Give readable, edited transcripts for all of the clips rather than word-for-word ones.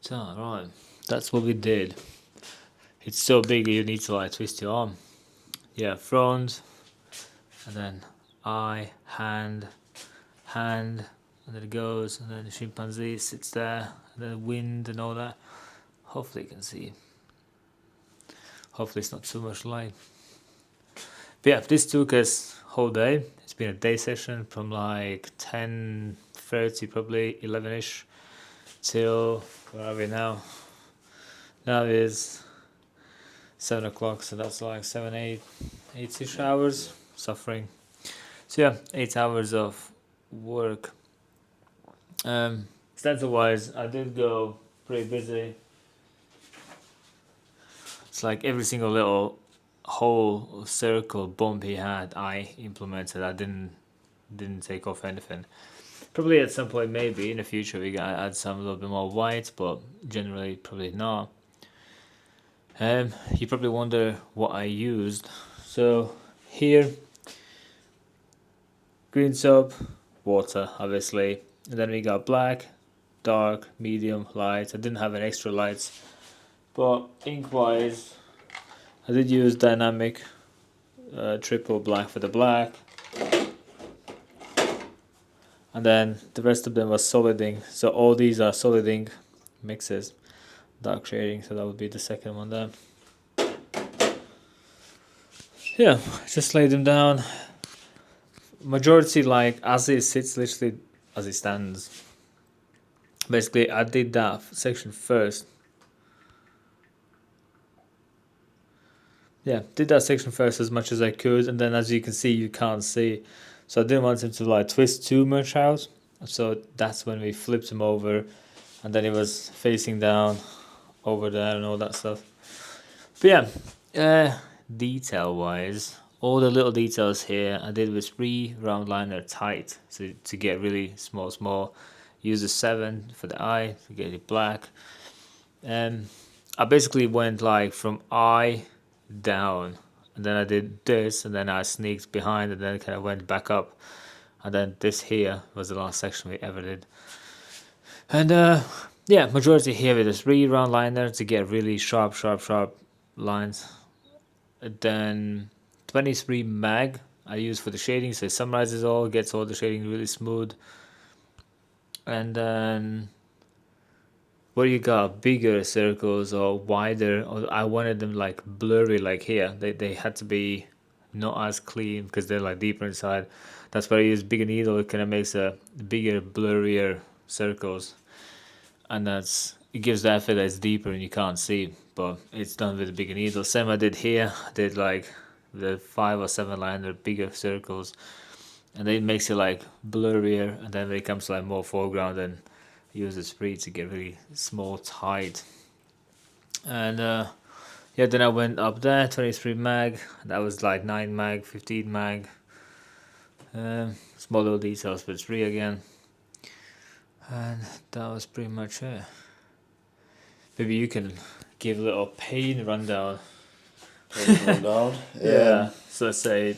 So, right, that's what we did. It's so big you need to like twist your arm. Yeah, front, and then eye, hand, and then it goes, and then the chimpanzee sits there, and then the wind and all that. Hopefully you can see. Hopefully it's not too much light. But yeah, this took us whole day. It's been a day session from like 10:30, probably 11ish, till where are we now? Now is 7 o'clock, so that's like 8-ish hours suffering. So yeah, 8 hours of work. Stencil wise, I did go pretty busy. It's like every single little hole or circle bump he had, I implemented. I didn't take off anything. Probably at some point, maybe in the future, we gotta add some a little bit more white, but generally probably not. You probably wonder what I used. So here, green soap, water, obviously, and then we got black, dark, medium, light. I didn't have any extra lights, but ink wise, I did use dynamic triple black for the black, and then the rest of them was solid ink. So all these are solid ink mixes, dark shading. So that would be the second one there. Yeah, just lay them down. Majority like as it sits, literally as it stands. Basically, I did that section first. Yeah, did that section first as much as I could, and then as you can see, you can't see. So I didn't want him to like twist too much out. So that's when we flipped him over, and then he was facing down over there and all that stuff. But yeah, detail wise, all the little details here I did with 3 round liner tight, so to get really small. Use a 7 for the eye to get it black. I basically went like from eye down, and then I did this, and then I sneaked behind, and then kind of went back up, and then this here was the last section we ever did. And yeah, majority here with a 3 round liner to get really sharp lines. And then 23 mag I use for the shading, so it summarizes all, gets all the shading really smooth. And then where you got bigger circles or wider, or I wanted them like blurry, like here. They had to be not as clean because they're like deeper inside. That's why I use bigger needle. It kind of makes a bigger, blurrier circles, and it gives the effect that it's deeper and you can't see. But it's done with a bigger needle. Same I did here. I did like the 5 or 7 liner bigger circles, and it makes it like blurrier. And then when it comes to like more foreground, then use the spray to get really small, tight. And yeah, then I went up there, 23 mag. That was like 9 mag, 15 mag. Small little details, but 3 again. And that was pretty much it. Maybe you can give a little paint rundown. Yeah. So let's say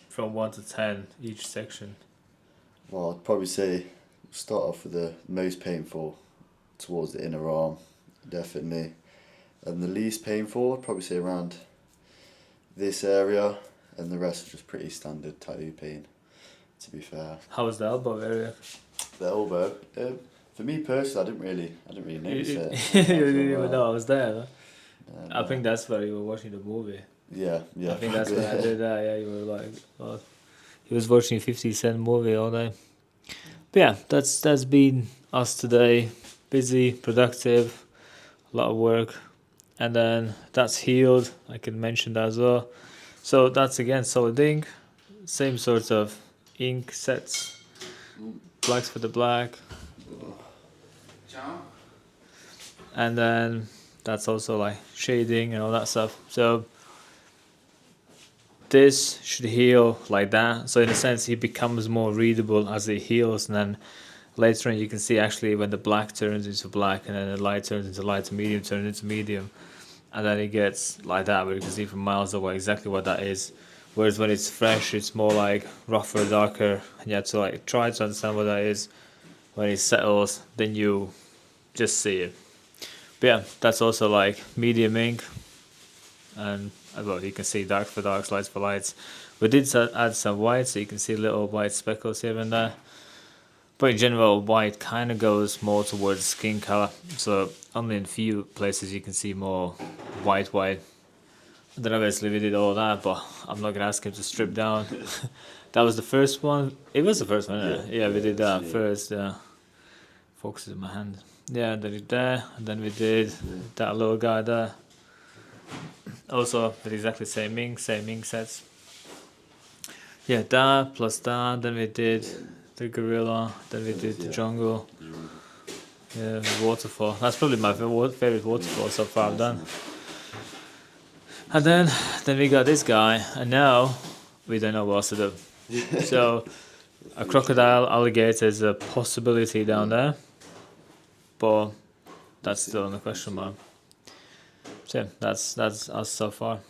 from 1 to 10 each section. Well, I'd probably say start off with the most painful towards the inner arm, definitely. And the least painful, I'd probably say around this area, and the rest are just pretty standard tattoo pain, to be fair. How was the elbow area? The elbow, for me personally, I didn't really notice it. You didn't even know I was there. I think that's where you were watching the movie. Yeah. I think that's when I did that. Yeah, you were like, oh, he was watching 50 Cent movie all day. But yeah, that's been us today. Busy, productive, a lot of work, and then that's healed. I can mention that as well. So that's again solid ink, same sort of ink sets, blacks for the black, and then that's also like shading and all that stuff. So this should heal like that. So in a sense, he becomes more readable as it heals, and then later on you can see actually when the black turns into black, and then the light turns into light, and medium turns into medium, and then it gets like that, where you can see from miles away exactly what that is. Whereas when it's fresh, it's more like rougher, darker, and you have to like try to understand what that is. When it settles, then you just see it. But yeah, that's also like medium ink, and well, you can see dark for darks, lights for lights. We did add some white, so you can see little white speckles here and there. But in general, white kind of goes more towards skin color. So only in few places you can see more white. Then obviously we did all that, but I'm not gonna ask him to strip down. That was the first one. It was the first one. Yeah, we did that first. Focus in my hand. Yeah, then we did there, and then we did that little guy there. Also with exactly same ink sets. Yeah, that plus that. Then we did the gorilla. Then we did the jungle. Yeah, waterfall. That's probably my favorite waterfall so far I've done. And then we got this guy, and now we don't know what else to do. So a crocodile, alligator is a possibility down there, but that's still in the question mark. So yeah, that's us so far.